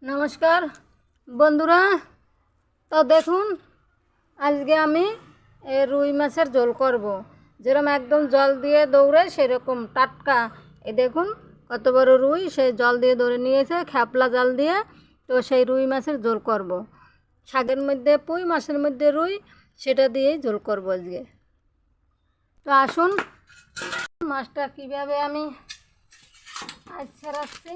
নমস্কার বন্ধুরা। তো দেখুন, আজকে আমি রুই মাছের ঝোল করব। যেরকম একদম জল দিয়ে দৌড়ে সেরকম টাটকা। এই দেখুন কত বড় রুই, সেই জল দিয়ে দৌড়ে নিয়েছে খ্যাপলা জাল দিয়ে। তো সেই রুই মাছের ঝোল করব। শাকের মধ্যে পুঁই, মাছের মধ্যে রুই, সেটা দিয়েই ঝোল করব আজকে। তো আসুন মাছটা কীভাবে আমি আজ ছাড়াচ্ছি।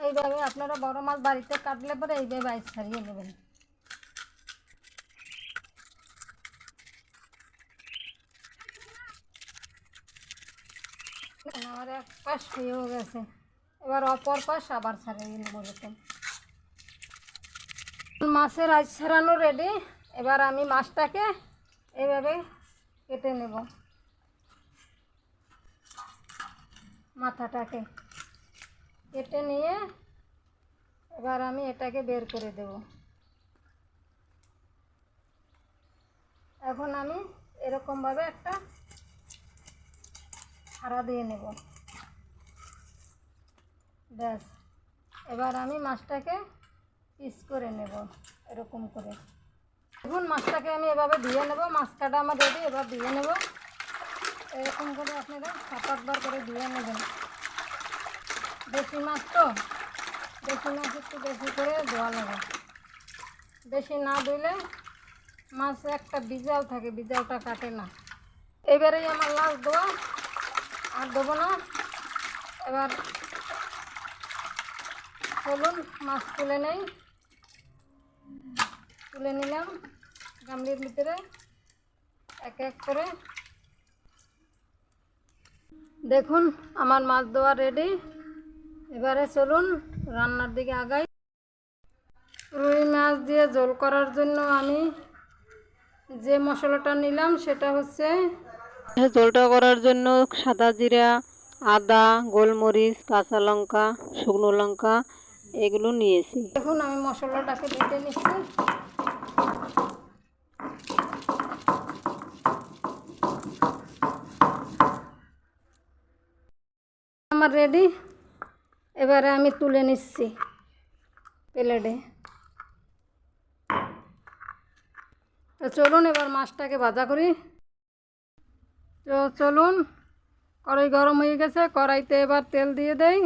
এইভাবে আপনারা বড় মাছ বাড়িতে কাটলে পরে এইভাবে আইস ছাড়িয়ে নেবেন। আমার এক পাশ হয়েও গেছে, এবার অপর পাশ আবার ছাড়িয়ে নেব। এরকম মাছের আইস ছাড়ানো রেডি। এবার আমি মাছটাকে এইভাবে কেটে নেব, মাথাটাকে কেটে নিয়ে এবার আমি এটাকে বের করে দেব। এখন আমি এরকমভাবে একটা ছাড়া দিয়ে নেব, ব্যাস। এবার আমি মাছটাকে পিস করে নেব এরকম করে। দেখুন মাছটাকে আমি এভাবে ধুয়ে নেব। মাছ কাটা আমার রেডি, এবার ধুয়ে নেব। এরকম করে আপনারা 7-8 বার করে ধুয়ে নেবেন। দেশি মাছ তো, দেশি মাছ একটু বেশি করে ধোয়া লাগে। বেশি না ধুলে মাছ একটা বিজাল থাকে, বিজালটা কাটে না। এবারেই আমার লাস্ট ধোয়া, আর দেবো না। এবার চলুন মাছ তুলে নেই। তুলে নিলাম গামলির ভিতরে এক এক করে। দেখুন আমার মাছ ধোয়া রেডি। এবারে চলুন রান্নার দিকে আগাই। রুই মাছ দিয়ে ঝোল করার জন্য আমি যে মশলাটা নিলাম সেটা হচ্ছে, ঝোলটা করার জন্য সাদা জিরা, আদা, গোলমরিচ, কাঁচা লঙ্কা, শুকনো লঙ্কা এগুলো নিয়েছি। দেখুন আমি মশলাটাকে বেটে নিচ্ছি। আমার রেডি। এবারে আমি তুলে নিচ্ছি প্লেটে। তো চলুন এবার মাছটাকে ভাজা করি। তো চলুন, কড়াই গরম হয়ে গেছে, কড়াইতে এবার তেল দিয়ে দেই।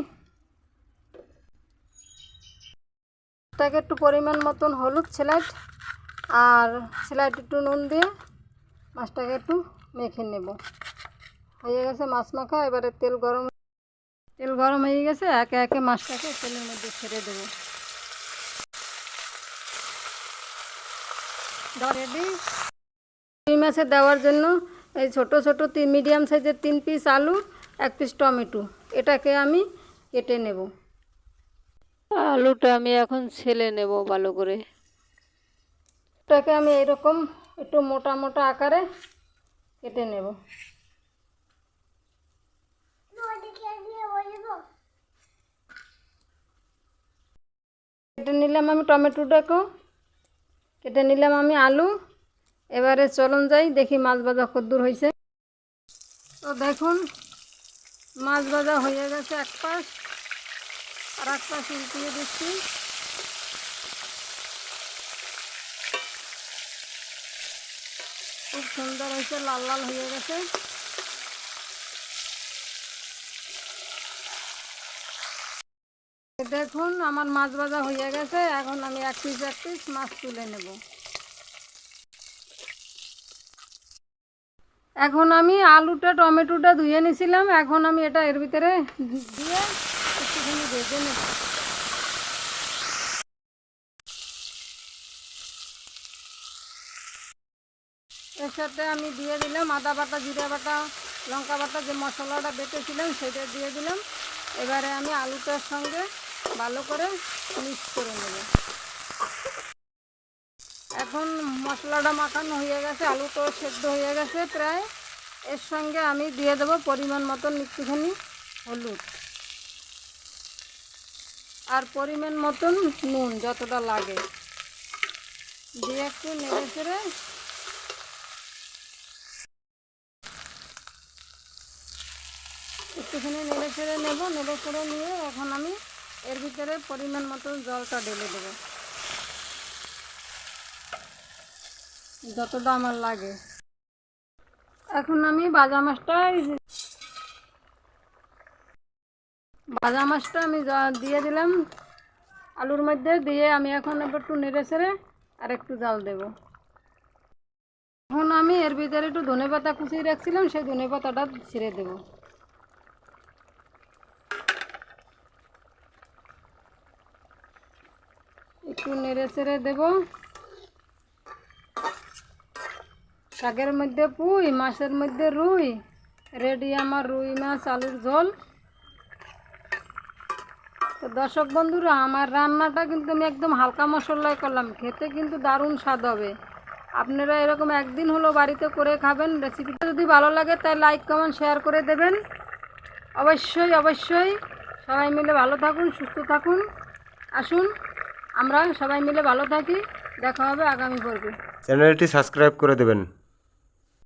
মাছটাকে একটু পরিমাণ মতন হলুদ স্লাইড আর স্লাইড একটু নুন দিয়ে মাছটাকে একটু মেখে নেব। হয়ে গেছে মাছ মাখা। এবারে তেল গরম হয়ে গেছে, একে একে মাছটাকে তেলের মধ্যে ছেড়ে দেবো। রেডি। রুই মাছে দেওয়ার জন্য এই ছোট ছোট মিডিয়াম সাইজের 3 পিস আলু, 1 পিস টমেটো, এটাকে আমি কেটে নেব। আলুটা আমি এখন ছেলে নেব ভালো করে। এটাকে আমি এরকম একটু মোটা মোটা আকারে কেটে নেব। কেটে নিলাম আমি টমেটোটাকেও, কেটে নিলাম আমি আলু। এবারে চলুন যাই দেখি মাছ ভাজা কদ্দূর হয়েছে। তো দেখুন মাছ ভাজা হয়ে গেছে এক পাশ, আর এক পাশ উল্টিয়ে দিচ্ছি। খুব সুন্দর হয়েছে, লাল লাল হয়ে গেছে। দেখুন আমার মাছ ভাজা হয়ে গেছে। এখন আমি এক পিস মাছ তুলে নেব। এখন আমি আলুটা টমেটোটা ধুয়ে নিয়েছিলাম, এখন আমি এটা এর ভিতরে দিয়ে একটুখানি ভেজে নেব। এর সাথে আমি দিয়ে দিলাম আদা বাটা, জিরা বাটা, লঙ্কা বাটা, যে মশলাটা বেটেছিলাম সেটা দিয়ে দিলাম। এবারে আমি আলুটার সঙ্গে ভালো করে মিক্স করে নেব। এখন মশলাটা মাখানো হয়ে গেছে, আলুটাও সেদ্ধ হয়ে গেছে প্রায়। এর সঙ্গে আমি দিয়ে দেবো পরিমাণ মতন একটুখানি হলুদ আর পরিমাণ মতন নুন, যতটা লাগে দিয়ে একটু নেড়ে চেড়ে একটুখানি নেড়ে চেড়ে নেব। নেড়ে চেড়ে নিয়ে এখন আমি এর ভিতরে পরিমাণ মতো জলটা ঢেলে দেবো, যতটা আমার লাগে। এখন আমি ভাজা মাছটা আমি দিয়ে দিলাম আলুর মধ্যে, দিয়ে আমি এখন একটু নেড়ে ছেড়ে আর একটু জাল দেব। এখন আমি এর ভিতরে একটু ধনেপাতা কুচিয়ে রাখছিলাম, সেই ধনেপাতাটা ছিঁড়ে দেব। একটু নেড়ে ছেড়ে দেব। শাকের মধ্যে পুঁই, মাছের মধ্যে রুই, রেডি আমার রুই মাছ আলুর ঝোল। তো দর্শক বন্ধুরা, আমার রান্নাটা কিন্তু আমি একদম হালকা মশলায় করলাম, খেতে কিন্তু দারুণ স্বাদ হবে। আপনারা এরকম একদিন হলো বাড়িতে করে খাবেন। রেসিপিটা যদি ভালো লাগে তাই লাইক কমেন্ট শেয়ার করে দেবেন। অবশ্যই অবশ্যই সবাই মিলে ভালো থাকুন, সুস্থ থাকুন। আসুন আমরা সবাই মিলে ভালো থাকি। দেখা হবে আগামী পর্বে। চ্যানেলটি সাবস্ক্রাইব করে দেবেন।